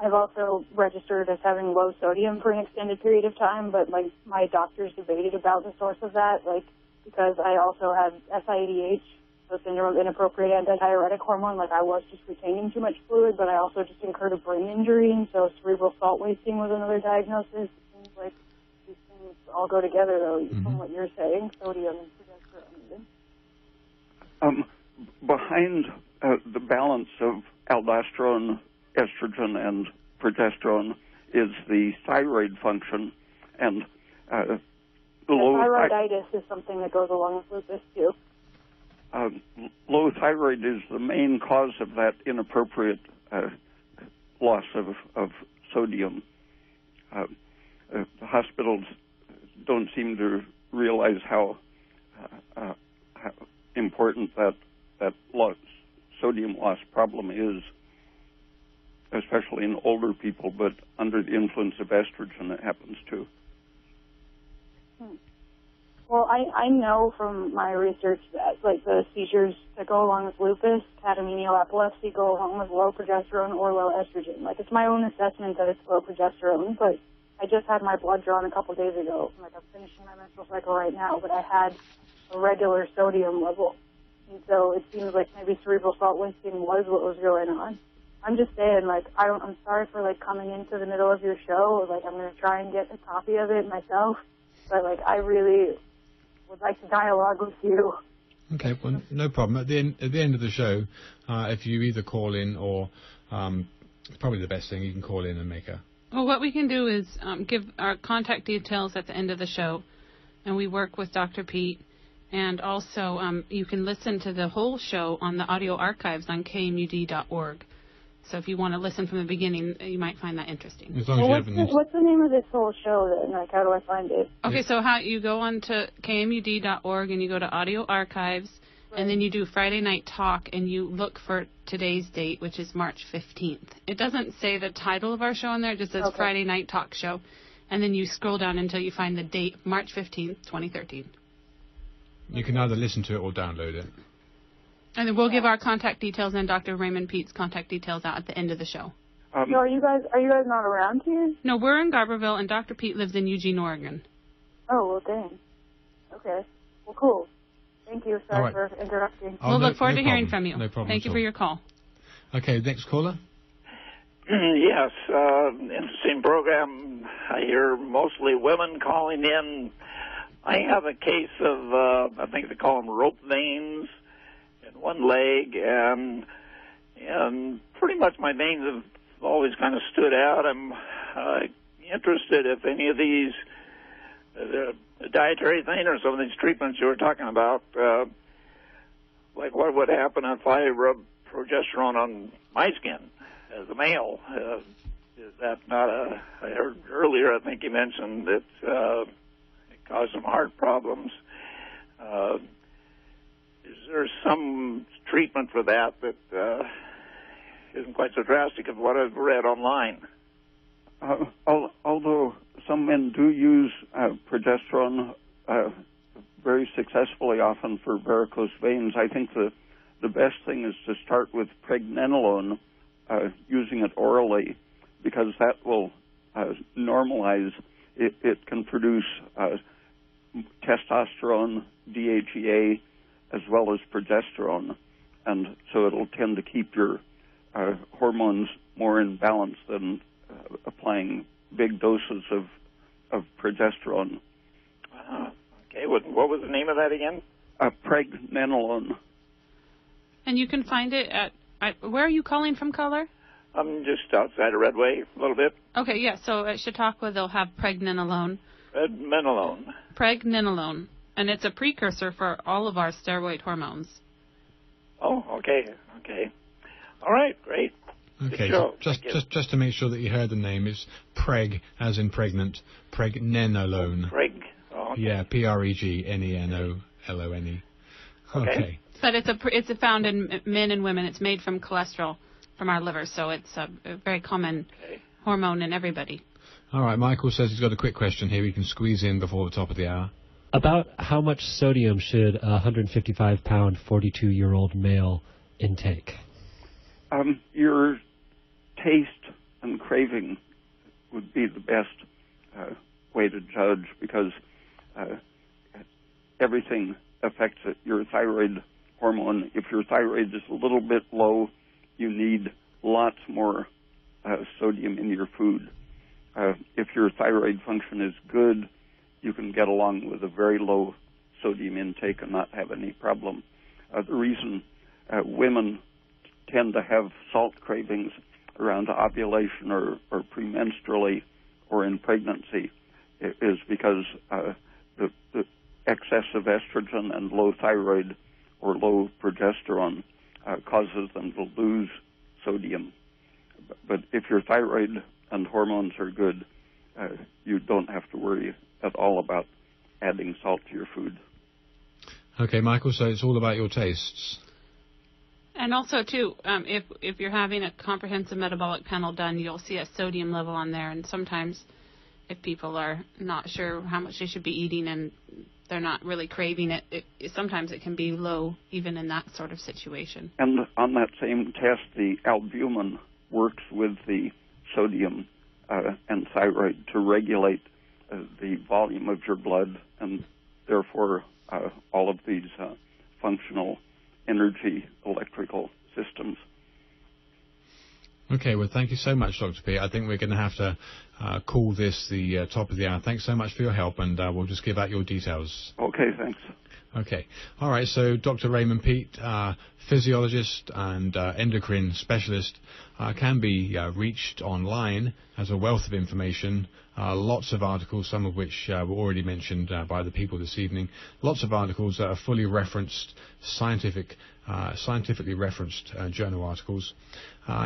I've also registered as having low sodium for an extended period of time, but my doctors debated about the source of that, because I also have SIADH, so syndrome of inappropriate antithyroidic hormone. I was just retaining too much fluid, but I also just incurred a brain injury, and so cerebral salt wasting was another diagnosis. It seems like these things all go together, though, from what you're saying, sodium and progesterone. Behind the balance of aldosterone, estrogen, and progesterone is the thyroid function, and thyroiditis is something that goes along with lupus, too. Low thyroid is the main cause of that inappropriate loss of sodium. The hospitals don't seem to realize how important that sodium loss problem is, especially in older people, but under the influence of estrogen it happens too. Well, I know from my research that the seizures that go along with lupus, catamenial epilepsy, go along with low progesterone or low estrogen. It's my own assessment that it's low progesterone, but I just had my blood drawn a couple days ago. I'm finishing my menstrual cycle right now, but I had a regular sodium level. And so it seems like maybe cerebral salt wasting was what was going on. I'm just saying, I'm sorry for, coming into the middle of your show. I'm going to try and get a copy of it myself. But, I really would like to dialogue with you. Okay, well, no problem. At the end of the show, if you either call in or probably the best thing, you can call in and make a... Well, what we can do is give our contact details at the end of the show, and we work with Dr. Peat. And also, you can listen to the whole show on the audio archives on kmud.org. So if you want to listen from the beginning, you might find that interesting. As long as what's the name of this whole show then? How do I find it? Okay, so how you go on to kmud.org and you go to audio archives, and then you do Friday Night Talk, and you look for today's date, which is March 15th. It doesn't say the title of our show on there. It just says Friday Night Talk Show. And then you scroll down until you find the date, March 15th, 2013. You can either listen to it or download it. And then we'll give our contact details and Dr. Raymond Peat's contact details out at the end of the show. So are you guys not around here? No, we're in Garberville, and Dr. Peat lives in Eugene, Oregon. Oh, well, dang. Okay. Well, cool. Thank you. Sorry for interrupting. We'll look forward to hearing from you. No problem. Thank you for your call. Okay, next caller. Yes, interesting program. I hear mostly women calling in. I have a case of, I think they call them rope veins in one leg, and pretty much my veins have always kind of stood out. I'm interested if any of these, the dietary thing or some of these treatments you were talking about, like what would happen if I rub progesterone on my skin as a male? Is that not I heard earlier, I think you mentioned that it caused some heart problems. Is there some treatment for that isn't quite so drastic as what I've read online? Although some men do use progesterone very successfully, often for varicose veins, I think the best thing is to start with pregnenolone, using it orally, because that will normalize. It can produce testosterone, DHEA, as well as progesterone, and so it'll tend to keep your hormones more in balance than applying big doses of progesterone. Okay, what was the name of that again? Pregnenolone. And you can find it at where are you calling from, caller? I'm just outside of Redway a little bit. Okay, yeah, so at Chautauqua they'll have pregnenolone. Pregnenolone. And it's a precursor for all of our steroid hormones. Oh, okay. All right, great. Okay, Good show. just to make sure that you heard the name, it's Preg, as in pregnant, pregnenolone. Preg. Oh, okay. Yeah, Pregnenolone. Okay. But it's found in men and women. It's made from cholesterol from our liver, so it's a very common hormone in everybody. All right, Michael says he's got a quick question here we can squeeze in before the top of the hour. About how much sodium should a 155-pound, 42-year-old male intake? Your taste and craving would be the best way to judge, because everything affects it. Your thyroid hormone, if your thyroid is a little bit low, you need lots more sodium in your food. If your thyroid function is good, you can get along with a very low sodium intake and not have any problem. The reason women tend to have salt cravings around ovulation or premenstrually or in pregnancy is because the excess of estrogen and low thyroid or low progesterone causes them to lose sodium. But if your thyroid and hormones are good, you don't have to worry at all about adding salt to your food. Okay, Michael, so it's all about your tastes. And also, too, if you're having a comprehensive metabolic panel done, you'll see a sodium level on there. And sometimes if people are not sure how much they should be eating and they're not really craving it, sometimes it can be low even in that sort of situation. And on that same test, the albumin works with the sodium and thyroid to regulate the volume of your blood, and therefore all of these functional energy electrical systems. Okay, well, thank you so much, Dr. Peat. I think we're going to have to call this the top of the hour. Thanks so much for your help, and we'll just give out your details. Okay, thanks. Okay. All right, so Dr. Raymond Peat, physiologist and endocrine specialist, can be reached online, has a wealth of information, lots of articles, some of which were already mentioned by the people this evening, lots of articles that are fully referenced, scientifically referenced journal articles.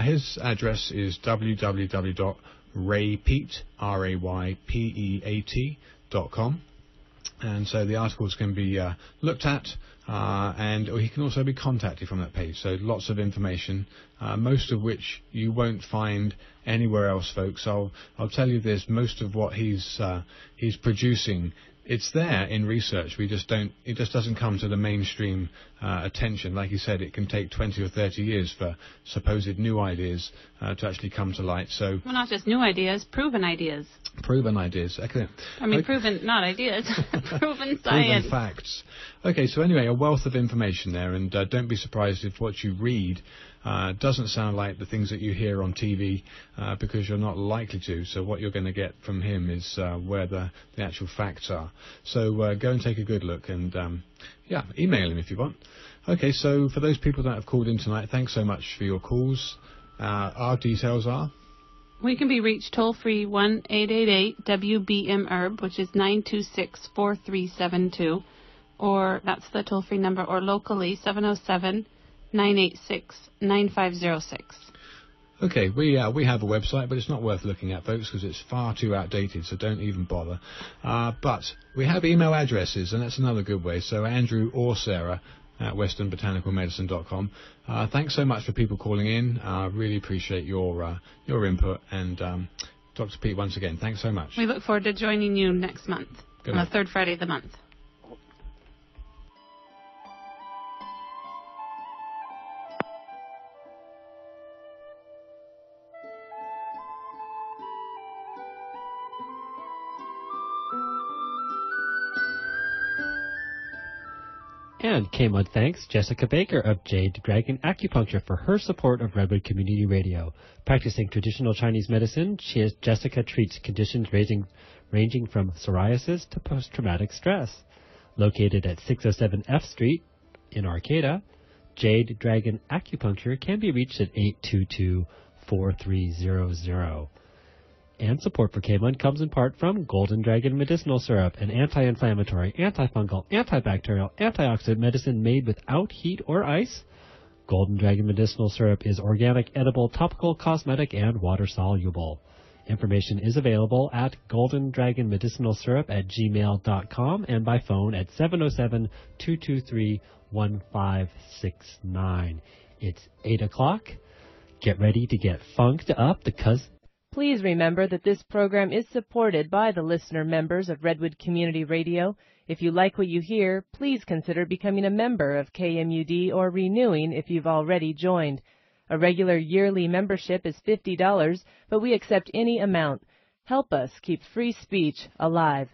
His address is www.raypeat.com. And so the articles can be looked at, and he can also be contacted from that page. So lots of information, most of which you won't find anywhere else, folks. I'll tell you this: most of what he's producing, it's there in research. It just doesn't come to the mainstream attention. Like he said, it can take 20 or 30 years for supposed new ideas to actually come to light. So, well, not just new ideas, proven ideas. Proven ideas. Okay. I mean, proven, not ideas, proven science. Proven facts. Okay, so anyway, a wealth of information there, and don't be surprised if what you read doesn't sound like the things that you hear on TV, because you're not likely to. So what you're going to get from him is where the actual facts are. So go and take a good look, and email him if you want. Okay, so for those people that have called in tonight, thanks so much for your calls. Our details are... We can be reached toll-free 1-888-WBM-HERB, which is 926-4372, or that's the toll-free number, or locally 707-986-9506. Okay, we have a website, but it's not worth looking at, folks, because it's far too outdated, so don't even bother. But we have email addresses, and that's another good way. So Andrew or Sarah at westernbotanicalmedicine.com. Thanks so much for people calling in. Really appreciate your input. And Dr. Peat, once again, thanks so much. We look forward to joining you next month, on the third Friday of the month. And K-Mud thanks Jessica Baker of Jade Dragon Acupuncture for her support of Redwood Community Radio. Practicing traditional Chinese medicine, Jessica treats conditions ranging from psoriasis to post-traumatic stress. Located at 607 F Street in Arcata, Jade Dragon Acupuncture can be reached at 822-4300. And support for K-Mud comes in part from Golden Dragon Medicinal Syrup, an anti-inflammatory, antifungal, antibacterial, antioxidant medicine made without heat or ice. Golden Dragon Medicinal Syrup is organic, edible, topical, cosmetic, and water-soluble. Information is available at goldendragonmedicinalsyrup@gmail.com and by phone at 707-223-1569. It's 8 o'clock. Get ready to get funked up because... Please remember that this program is supported by the listener members of Redwood Community Radio. If you like what you hear, please consider becoming a member of KMUD or renewing if you've already joined. A regular yearly membership is $50, but we accept any amount. Help us keep free speech alive.